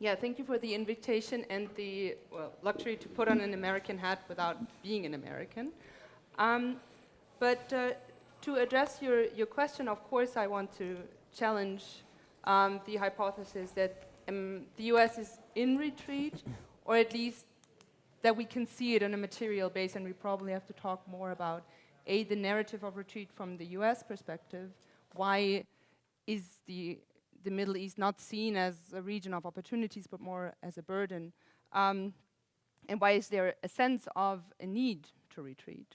Yeah, thank you for the invitation and the luxury to put on an American hat without being an American. But to address your question, of course, I want to challenge the hypothesis that the US is in retreat, or at least that we can see it on a material base, and we probably have to talk more about, the narrative of retreat from the US perspective. Why is the Middle East not seen as a region of opportunities, but more as a burden? And why is there a sense of a need to retreat?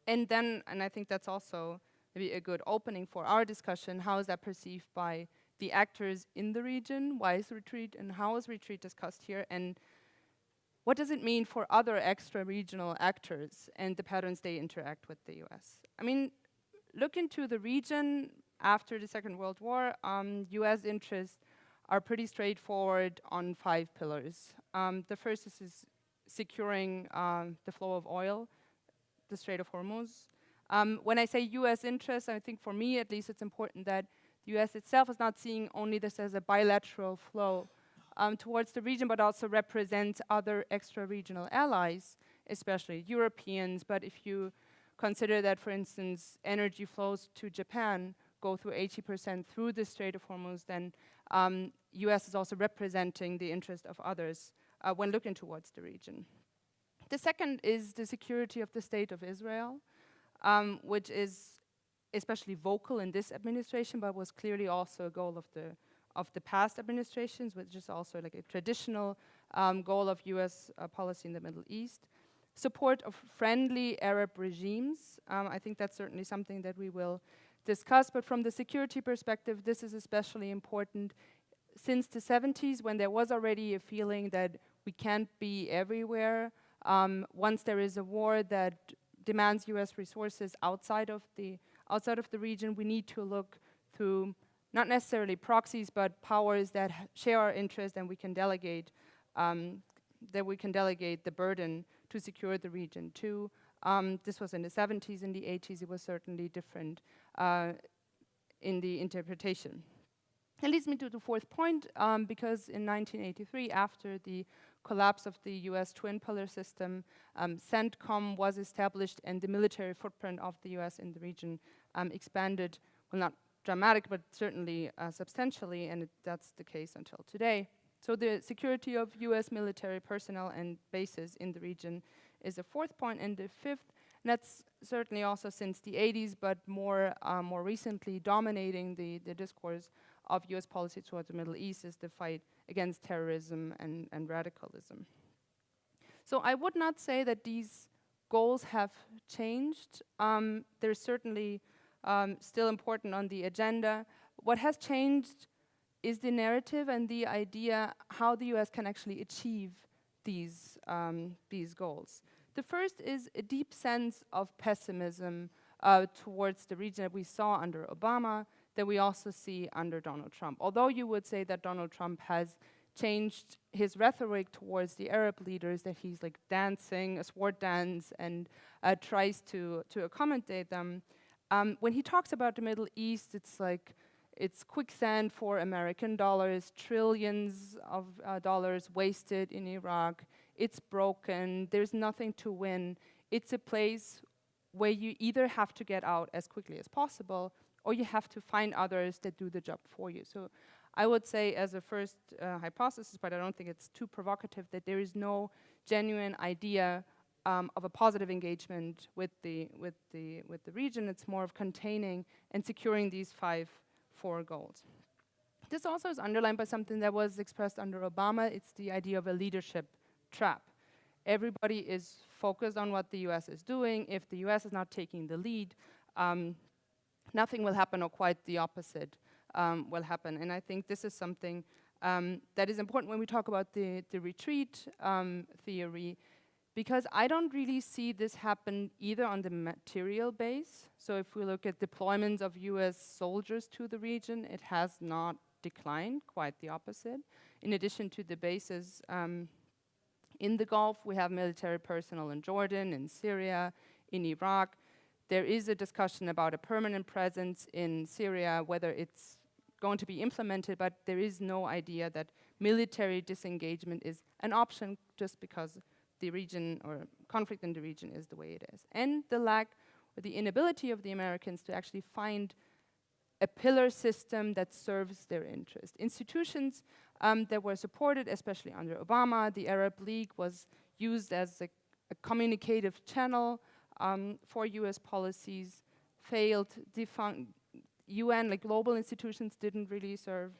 And then, and I think that's also maybe a good opening for our discussion, how is that perceived by the actors in the region? Why is retreat, and how is retreat discussed here? And what does it mean for other extra-regional actors and the patterns they interact with the US? I mean, look into the region after the Second World War. US interests are pretty straightforward on 5 pillars. The first is securing the flow of oil, the Strait of Hormuz. When I say US interests, I think for me at least it's important that the US itself is not seeing only this as a bilateral flow towards the region, but also represents other extra-regional allies, especially Europeans. But if you consider that, for instance, energy flows to Japan go through 80% through the Strait of Hormuz, then US is also representing the interest of others when looking towards the region. The second is the security of the state of Israel, which is especially vocal in this administration, but was clearly also a goal of the past administrations, which is also like a traditional goal of US policy in the Middle East. Support of friendly Arab regimes. I think that's certainly something that we will discuss, but from the security perspective, this is especially important since the 70s, when there was already a feeling that we can't be everywhere. Once there is a war that demands US resources outside of the region, we need to look through not necessarily proxies, but powers that share our interests, and we can delegate the burden to secure the region too. This was in the 70s. In the 80s, it was certainly different in the interpretation. That leads me to the fourth point, because in 1983, after the collapse of the US twin pillar system, CENTCOM was established, and the military footprint of the US in the region expanded, well, not dramatic, but certainly substantially, and that's the case until today. So the security of US military personnel and bases in the region is the fourth point, and the fifth, and that's certainly also since the 80s, but more recently dominating the discourse of US policy towards the Middle East, is the fight against terrorism and radicalism. So I would not say that these goals have changed. They're certainly still important on the agenda. What has changed is the narrative and the idea how the US can actually achieve these goals. The first is a deep sense of pessimism towards the region that we saw under Obama, that we also see under Donald Trump. Although you would say that Donald Trump has changed his rhetoric towards the Arab leaders, that he's like dancing a sword dance and tries to accommodate them. When he talks about the Middle East, it's like it's quicksand for American dollars, trillions of dollars wasted in Iraq. It's broken, there's nothing to win. It's a place where you either have to get out as quickly as possible, or you have to find others that do the job for you. So I would say as a first hypothesis, but I don't think it's too provocative, that there is no genuine idea of a positive engagement with the region. It's more of containing and securing these 4 goals. This also is underlined by something that was expressed under Obama. It's the idea of a leadership trap. Everybody is focused on what the US is doing. If the US is not taking the lead, nothing will happen, or quite the opposite will happen. And I think this is something that is important when we talk about the retreat theory, because I don't really see this happen either on the material base. So if we look at deployments of US soldiers to the region, it has not declined, quite the opposite. In addition to the bases in the Gulf, we have military personnel in Jordan, in Syria, in Iraq. There is a discussion about a permanent presence in Syria, whether it's going to be implemented, but there is no idea that military disengagement is an option just because the region or conflict in the region is the way it is. And the lack or the inability of the Americans to actually find a pillar system that serves their interest. Institutions that were supported, especially under Obama, the Arab League was used as a communicative channel for US policies, failed, defunct. UN, like global institutions, didn't really serve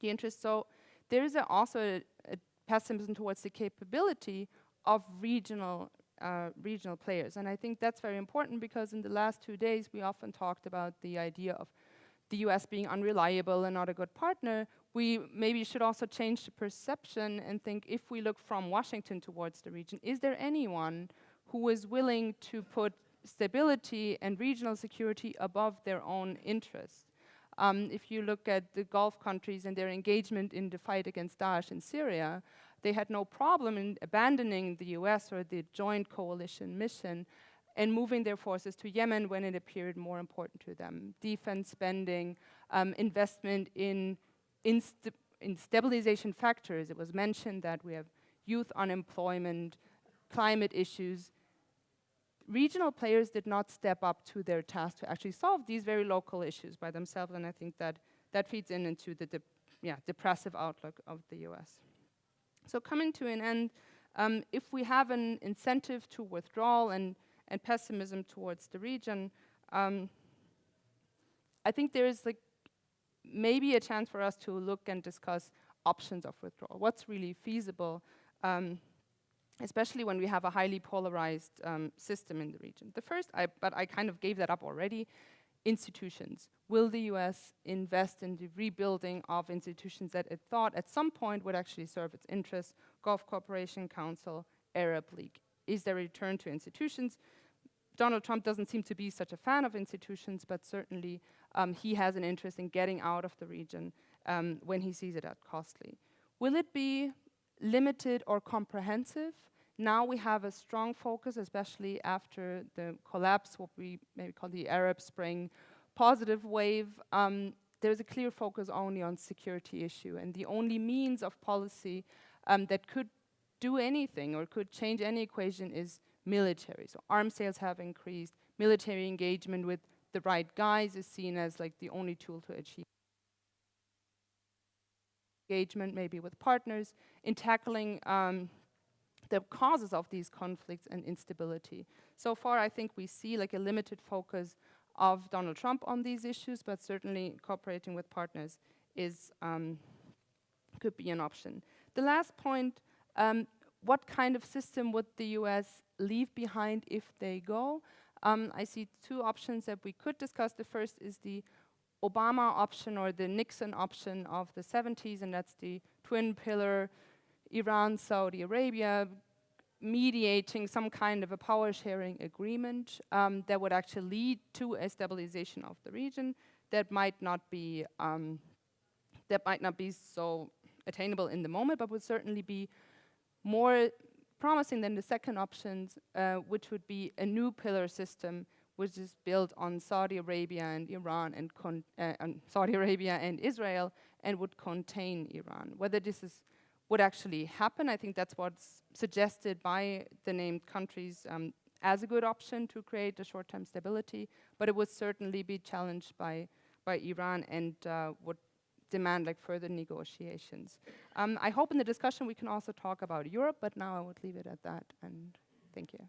the interest. So there is also a pessimism towards the capability of regional players. And I think that's very important because in the last 2 days, we often talked about the idea of the US being unreliable and not a good partner. We maybe should also change the perception and think if we look from Washington towards the region, is there anyone who is willing to put stability and regional security above their own interests? If you look at the Gulf countries and their engagement in the fight against Daesh in Syria, they had no problem in abandoning the US or the joint coalition mission and moving their forces to Yemen when it appeared more important to them. Defense spending, investment in stabilization factors. It was mentioned that we have youth unemployment, climate issues. Regional players did not step up to their task to actually solve these very local issues by themselves, and I think that feeds into the depressive outlook of the US. So coming to an end, if we have an incentive to withdrawal and pessimism towards the region, I think there is maybe a chance for us to look and discuss options of withdrawal. What's really feasible, especially when we have a highly polarized system in the region. The first, but I kind of gave that up already, institutions. Will the US invest in the rebuilding of institutions that it thought at some point would actually serve its interests? Gulf Cooperation Council, Arab League. Is there a return to institutions? Donald Trump doesn't seem to be such a fan of institutions, but certainly he has an interest in getting out of the region when he sees it as costly. Will it be limited or comprehensive? Now we have a strong focus, especially after the collapse, what we maybe call the Arab Spring positive wave. There's a clear focus only on security issue, and the only means of policy that could do anything or could change any equation is military. So arms sales have increased. Military engagement with the right guys is seen as the only tool to achieve engagement, maybe with partners, in tackling the causes of these conflicts and instability. So far, I think we see a limited focus of Donald Trump on these issues, but certainly cooperating with partners is could be an option. The last point, what kind of system would the US leave behind if they go? I see two options that we could discuss. The first is the Obama option or the Nixon option of the 70s, and that's the twin pillar, Iran, Saudi Arabia, mediating some kind of a power sharing agreement that would actually lead to a stabilization of the region that might not be so attainable in the moment, but would certainly be more promising than the second options, which would be a new pillar system, which is built on Saudi Arabia and Iran and Saudi Arabia and Israel, and would contain Iran. Whether this would actually happen, I think that's what's suggested by the named countries as a good option to create a short-term stability, but it would certainly be challenged by Iran and would demand further negotiations. I hope in the discussion we can also talk about Europe, but now I would leave it at that, and thank you.